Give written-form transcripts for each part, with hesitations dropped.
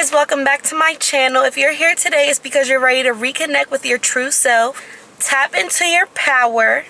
guys, welcome back to my channel. If you're here today, it's because you're ready to reconnect with your true self, tap into your power,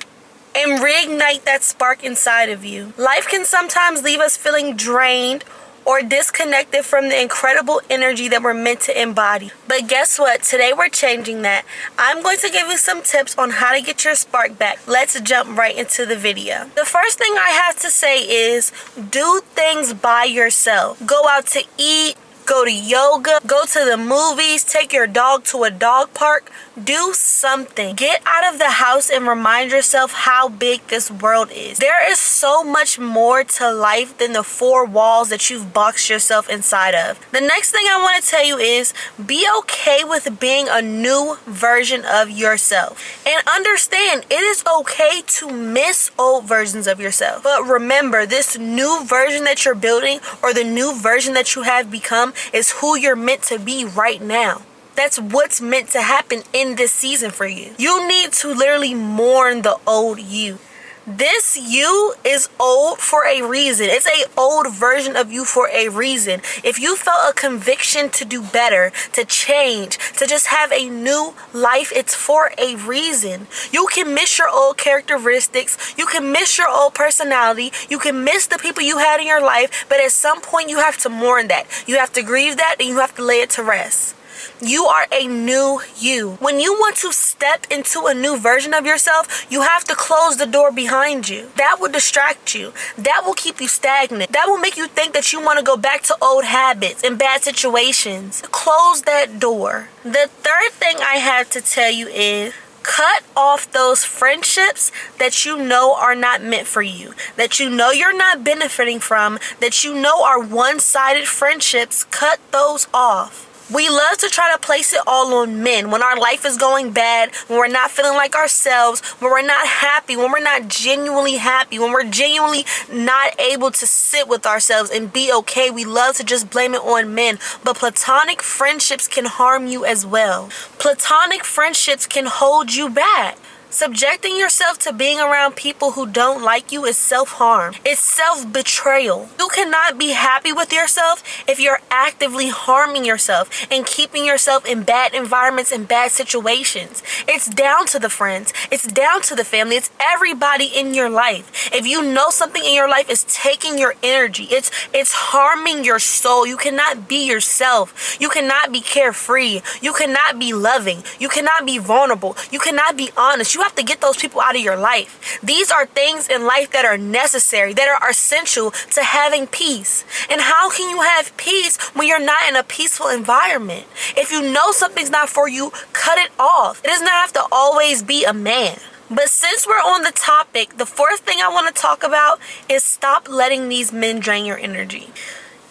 and reignite that spark inside of you. Life can sometimes leave us feeling drained or disconnected from the incredible energy that we're meant to embody. But guess what? Today we're changing that. I'm going to give you some tips on how to get your spark back. Let's jump right into the video. The first thing I have to say is do things by yourself. Go out to eat, go to yoga, go to the movies, take your dog to a dog park. Do something. Get out of the house and remind yourself how big this world is. There is so much more to life than the four walls that you've boxed yourself inside of. The next thing I want to tell you is be okay with being a new version of yourself. And understand, it is okay to miss old versions of yourself. But remember, this new version that you're building or the new version that you have become is who you're meant to be right now. That's what's meant to happen in this season for you. You need to literally mourn the old you. This you is old for a reason. It's an old version of you for a reason. If you felt a conviction to do better, to change, to just have a new life, it's for a reason. You can miss your old characteristics. You can miss your old personality. You can miss the people you had in your life. But at some point, you have to mourn that. You have to grieve that, and you have to lay it to rest. You are a new you. When you want to step into a new version of yourself, you have to close the door behind you. That will distract you. That will keep you stagnant. That will make you think that you want to go back to old habits and bad situations. Close that door. The third thing I have to tell you is cut off those friendships that you know are not meant for you, that you know you're not benefiting from, that you know are one-sided friendships. Cut those off. We love to try to place it all on men when our life is going bad, when we're not feeling like ourselves, when we're not happy, when we're not genuinely happy, when we're genuinely not able to sit with ourselves and be okay. We love to just blame it on men. But platonic friendships can harm you as well. Platonic friendships can hold you back. Subjecting yourself to being around people who don't like you is self-harm. It's self-betrayal. You cannot be happy with yourself if you're actively harming yourself and keeping yourself in bad environments and bad situations. It's down to the friends. It's down to the family. It's everybody in your life. If you know something in your life is taking your energy, it's harming your soul. You cannot be yourself. You cannot be carefree. You cannot be loving. You cannot be vulnerable. You cannot be honest. You have to get those people out of your life. These are things in life that are necessary, that are essential to having peace. And how can you have peace when you're not in a peaceful environment? If you know something's not for you, cut it off. It does not have to always be a man. But since we're on the topic, the fourth thing I want to talk about is stop letting these men drain your energy.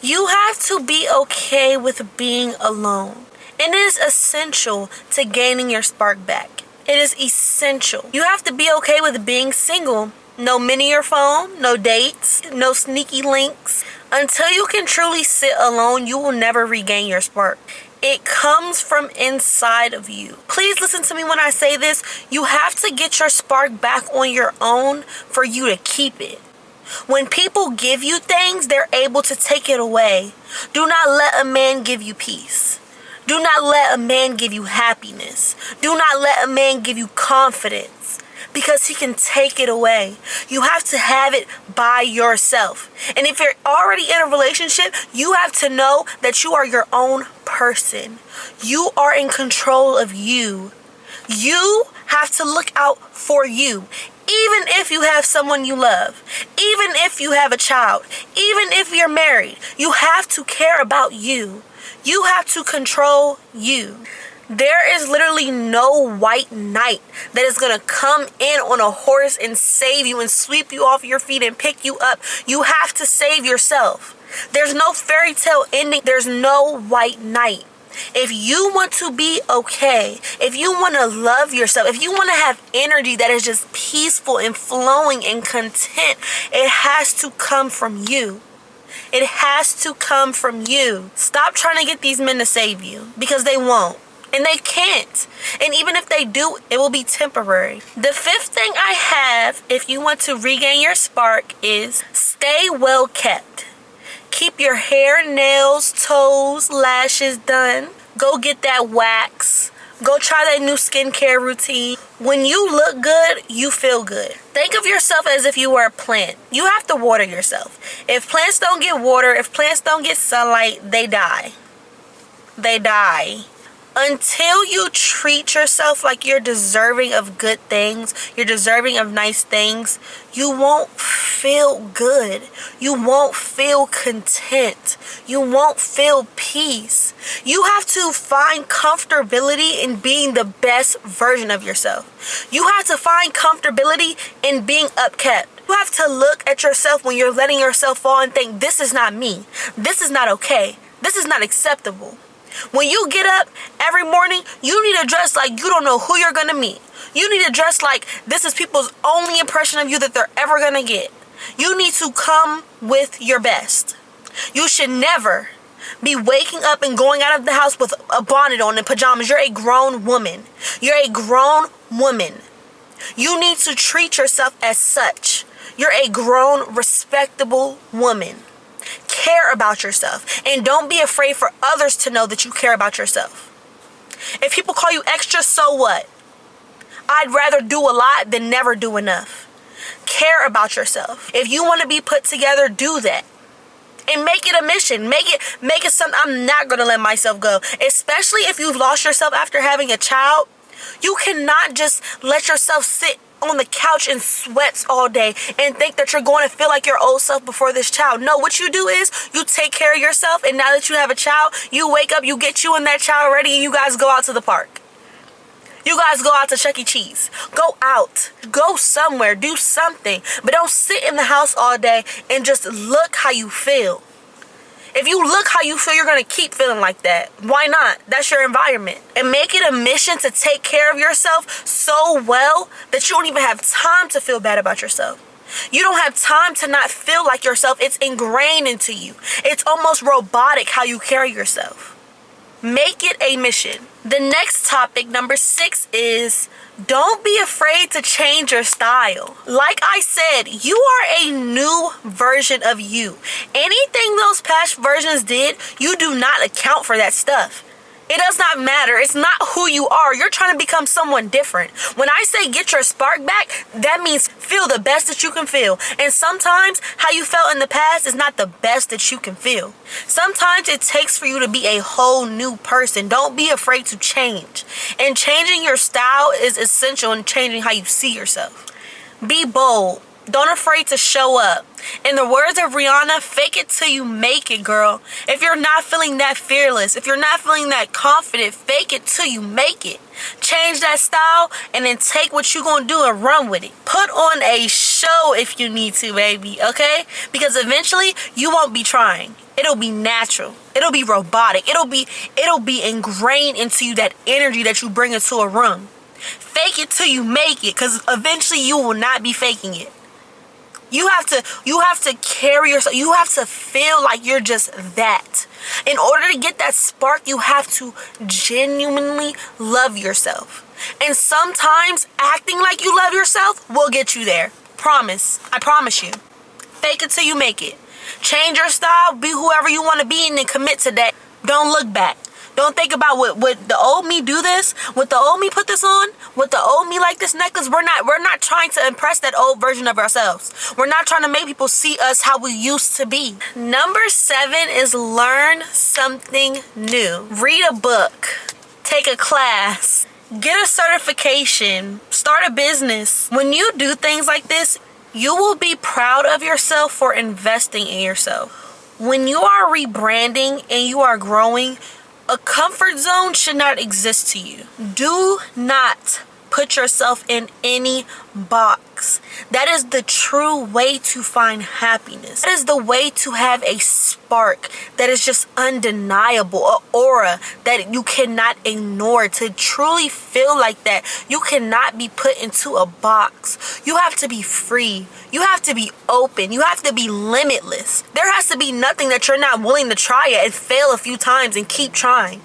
You have to be okay with being alone. And it is essential to gaining your spark back. It is essential. You have to be okay with being single. No men in your phone, no dates, no sneaky links. Until you can truly sit alone, you will never regain your spark. It comes from inside of you. Please listen to me when I say this. You have to get your spark back on your own for you to keep it. When people give you things, they're able to take it away. Do not let a man give you peace. Do not let a man give you happiness. Do not let a man give you confidence because he can take it away. You have to have it by yourself. And if you're already in a relationship, you have to know that you are your own person. You are in control of you. You have to look out for you. Even if you have someone you love, even if you have a child, even if you're married, you have to care about you. You have to control you. There is literally no white knight that is going to come in on a horse and save you and sweep you off your feet and pick you up. You have to save yourself. There's no fairy tale ending. There's no white knight. If you want to be okay, if you want to love yourself, if you want to have energy that is just peaceful and flowing and content, it has to come from you. It has to come from you. Stop trying to get these men to save you because they won't. And they can't. And even if they do, it will be temporary. The fifth thing I have, if you want to regain your spark, is stay well kept. Keep your hair, nails, toes, lashes done. Go get that wax. Go try that new skincare routine. When you look good, you feel good. Think of yourself as if you were a plant. You have to water yourself. If plants don't get water, if plants don't get sunlight, they die. They die. Until you treat yourself like you're deserving of good things, you're deserving of nice things, you won't feel good. You won't feel content. You won't feel peace. You have to find comfortability in being the best version of yourself. You have to find comfortability in being upkept. You have to look at yourself when you're letting yourself fall and think, this is not me. This is not okay. This is not acceptable. When you get up every morning, you need to dress like you don't know who you're going to meet. You need to dress like this is people's only impression of you that they're ever going to get. You need to come with your best. You should never be waking up and going out of the house with a bonnet on and pajamas. You're a grown woman. You're a grown woman. You need to treat yourself as such. You're a grown, respectable woman. Care about yourself, and don't be afraid for others to know that you care about yourself. If people call you extra, so what? I'd rather do a lot than never do enough. Care about yourself. If you want to be put together, do that. And make it a mission. Make it something. I'm not going to let myself go. Especially if you've lost yourself after having a child. You cannot just let yourself sit on the couch in sweats all day and think that you're going to feel like your old self before this child. No, what you do is you take care of yourself, and now that you have a child, you wake up, you get you and that child ready, and you guys go out to the park. You guys go out to Chuck E. Cheese. Go out. Go somewhere. Do something. But don't sit in the house all day and just look how you feel. If you look how you feel, you're going to keep feeling like that. Why not? That's your environment. And make it a mission to take care of yourself so well that you don't even have time to feel bad about yourself. You don't have time to not feel like yourself. It's ingrained into you. It's almost robotic how you carry yourself. Make it a mission. The next topic, number 6, is don't be afraid to change your style. Like I said, you are a new version of you. Anything those past versions did, you do not account for that stuff. It does not matter. It's not who you are. You're trying to become someone different. When I say get your spark back, that means feel the best that you can feel. And sometimes how you felt in the past is not the best that you can feel. Sometimes it takes for you to be a whole new person. Don't be afraid to change. And changing your style is essential in changing how you see yourself. Be bold. Don't afraid to show up. In the words of Rihanna, fake it till you make it, girl. If you're not feeling that fearless, if you're not feeling that confident, fake it till you make it. Change that style and then take what you're going to do and run with it. Put on a show if you need to, baby, okay? Because eventually you won't be trying. It'll be natural. It'll be robotic. It'll be ingrained into you, that energy that you bring into a room. Fake it till you make it, because eventually you will not be faking it. You have to carry yourself. You have to feel like you're just that. In order to get that spark, you have to genuinely love yourself. And sometimes acting like you love yourself will get you there. Promise. I promise you. Fake it till you make it. Change your style. Be whoever you want to be and then commit to that. Don't look back. Don't think about would the old me do this? Would the old me put this on? Would the old me like this necklace? We're not trying to impress that old version of ourselves. We're not trying to make people see us how we used to be. Number 7 is learn something new. Read a book. Take a class. Get a certification. Start a business. When you do things like this, you will be proud of yourself for investing in yourself. When you are rebranding and you are growing, a comfort zone should not exist to you. Do not put yourself in any box. That is the true way to find happiness. That is the way to have a spark that is just undeniable, an aura that you cannot ignore. To truly feel like that, you cannot be put into a box. You have to be free. You have to be open. You have to be limitless. There has to be nothing that you're not willing to try it and fail a few times and keep trying.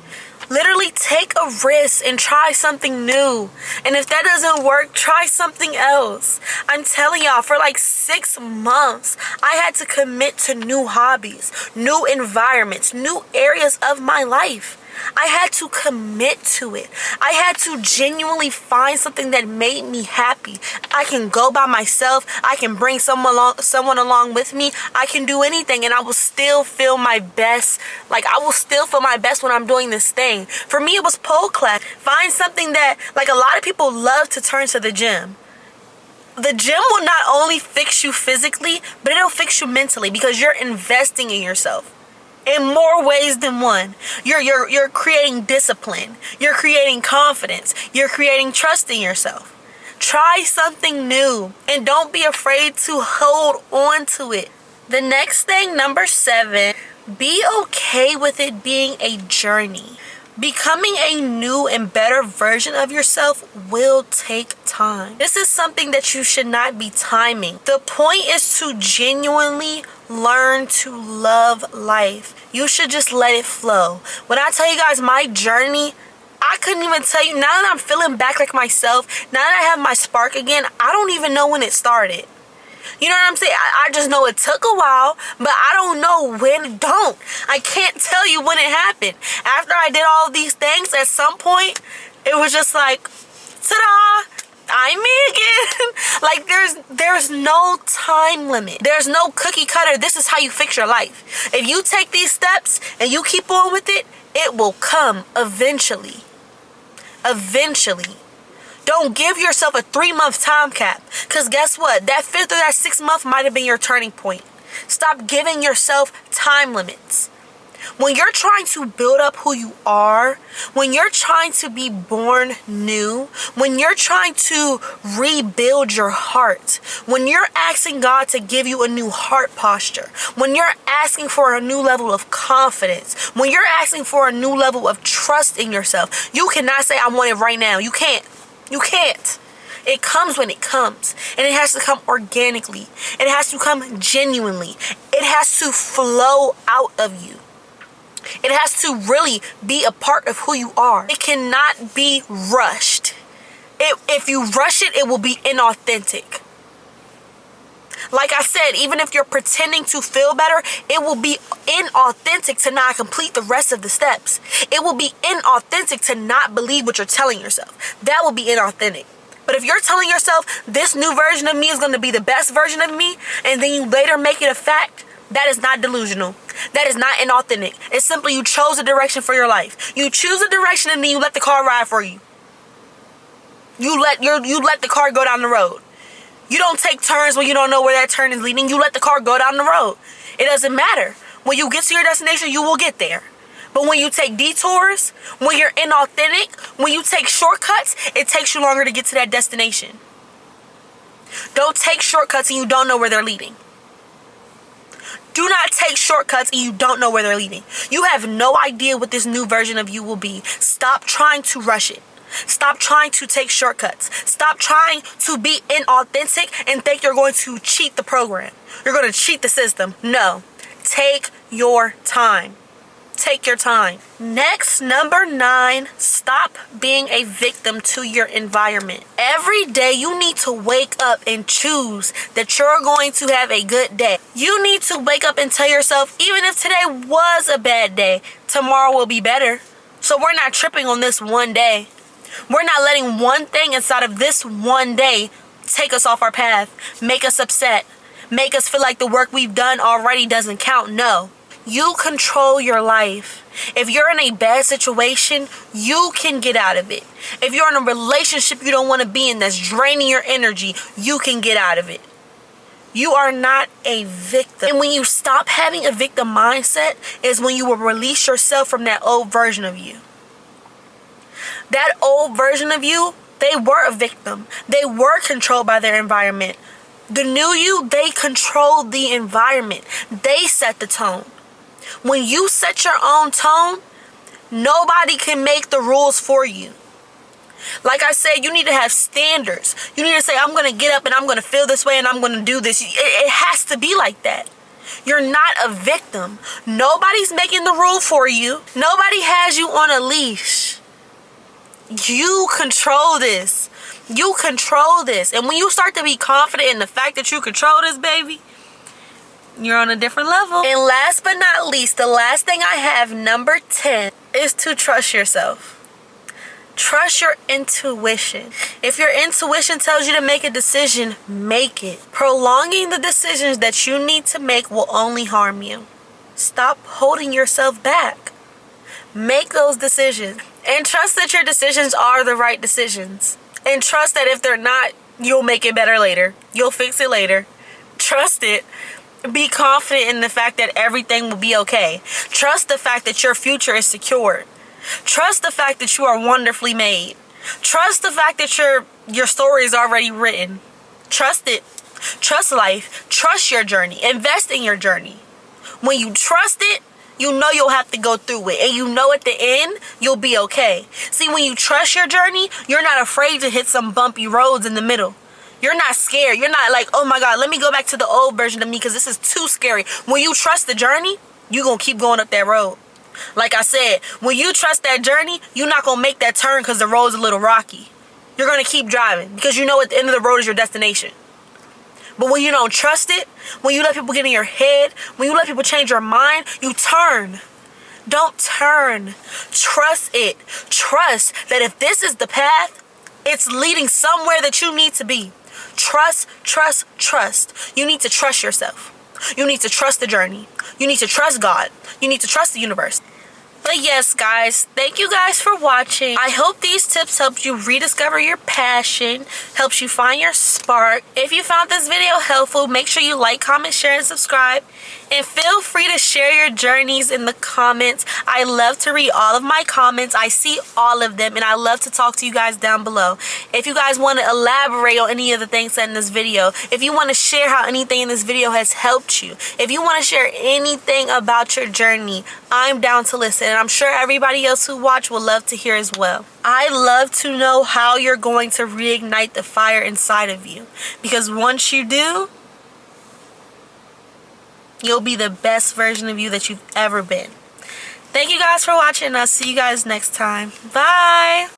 Literally take a risk and try something new. And if that doesn't work, try something else. I'm telling y'all, for like 6 months, I had to commit to new hobbies, new environments, new areas of my life. I had to commit to it. I had to genuinely find something that made me happy. I can go by myself. I can bring someone along with me. I can do anything and I will still feel my best. Like, I will still feel my best when I'm doing this thing. For me, it was pole class. Find something that, like, a lot of people love to turn to the gym. The gym will not only fix you physically, but it'll fix you mentally because you're investing in yourself. In more ways than one. You're creating discipline. You're creating confidence. You're creating trust in yourself. Try something new and don't be afraid to hold on to it. The next thing, number 7, be okay with it being a journey. Becoming a new and better version of yourself will take time. This is something that you should not be timing. The point is to genuinely learn to love life. You should just let it flow. When I tell you guys my journey, I couldn't even tell you. Now that I'm feeling back like myself, now that I have my spark again, I don't even know when it started. You know what I'm saying? I just know it took a while, but I don't know when it don't. I can't tell you when it happened. After I did all of these things, at some point, it was just like, ta-da! I'm me again. Like, there's no time limit. There's no cookie cutter. This is how you fix your life. If you take these steps and you keep on with it, it will come eventually. Eventually. Don't give yourself a 3-month time cap. Because guess what? That 5th or that 6th month might have been your turning point. Stop giving yourself time limits. When you're trying to build up who you are, when you're trying to be born new, when you're trying to rebuild your heart, when you're asking God to give you a new heart posture, when you're asking for a new level of confidence, when you're asking for a new level of trust in yourself, you cannot say, I want it right now. You can't. You can't. It comes when it comes. And it has to come organically. It has to come genuinely. It has to flow out of you. It has to really be a part of who you are. It cannot be rushed. If you rush it, it will be inauthentic. Like I said, even if you're pretending to feel better, it will be inauthentic to not complete the rest of the steps. It will be inauthentic to not believe what you're telling yourself. That will be inauthentic. But if you're telling yourself this new version of me is going to be the best version of me, and then you later make it a fact, that is not delusional. That is not inauthentic. It's simply you chose a direction for your life. You choose a direction and then you let the car ride for you. You let the car go down the road. You don't take turns when you don't know where that turn is leading. You let the car go down the road. It doesn't matter. When you get to your destination, you will get there. But when you take detours, when you're inauthentic, when you take shortcuts, it takes you longer to get to that destination. Don't take shortcuts and you don't know where they're leading. Do not take shortcuts and you don't know where they're leading. You have no idea what this new version of you will be. Stop trying to rush it. Stop trying to take shortcuts. Stop trying to be inauthentic and think you're going to cheat the program. You're going to cheat the system. No. Take your time. Take your time. Next, number 9, stop being a victim to your environment. Every day you need to wake up and choose that you're going to have a good day. You need to wake up and tell yourself, even if today was a bad day, tomorrow will be better. So we're not tripping on this one day. We're not letting one thing inside of this one day take us off our path, make us upset, make us feel like the work we've done already doesn't count. No. You control your life. If you're in a bad situation, you can get out of it. If you're in a relationship you don't want to be in that's draining your energy, you can get out of it. You are not a victim. And when you stop having a victim mindset is when you will release yourself from that old version of you. That old version of you, they were a victim. They were controlled by their environment. The new you, they controlled the environment. They set the tone. When you set your own tone, nobody can make the rules for you. Like I said, you need to have standards. You need to say, I'm going to get up and I'm going to feel this way and I'm going to do this. It has to be like that. You're not a victim. Nobody's making the rule for you. Nobody has you on a leash. You control this. You control this. And when you start to be confident in the fact that you control this, baby, you're on a different level. And last but not least, the last thing I have, number 10, is to trust yourself. Trust your intuition. If your intuition tells you to make a decision, make it. Prolonging the decisions that you need to make will only harm you. Stop holding yourself back. Make those decisions. And trust that your decisions are the right decisions. And trust that if they're not, you'll make it better later. You'll fix it later. Trust it. Be confident in the fact that everything will be okay. Trust the fact that your future is secured. Trust the fact that you are wonderfully made. Trust the fact that your story is already written. Trust it. Trust life. Trust your journey. Invest in your journey. When you trust it, you know you'll have to go through it. And you know at the end, you'll be okay. See, when you trust your journey, you're not afraid to hit some bumpy roads in the middle. You're not scared. You're not like, oh my God, let me go back to the old version of me because this is too scary. When you trust the journey, you're going to keep going up that road. Like I said, when you trust that journey, you're not going to make that turn because the road's a little rocky. You're going to keep driving because you know at the end of the road is your destination. But when you don't trust it, when you let people get in your head, when you let people change your mind, you turn. Don't turn. Trust it. Trust that if this is the path, it's leading somewhere that you need to be. Trust, trust, trust. You need to trust yourself. You need to trust the journey. You need to trust God. You need to trust the universe. But yes, guys, thank you guys for watching. I hope these tips helped you rediscover your passion, helps you find your spark. If you found this video helpful, make sure you like, comment, share, and subscribe. And feel free to share your journeys in the comments. I love to read all of my comments. I see all of them, and I love to talk to you guys down below. If you guys want to elaborate on any of the things said in this video, if you want to share how anything in this video has helped you, if you want to share anything about your journey, I'm down to listen. And I'm sure everybody else who watch will love to hear as well. I love to know how you're going to reignite the fire inside of you. Because once you do, you'll be the best version of you that you've ever been. Thank you guys for watching, and I'll see you guys next time. Bye!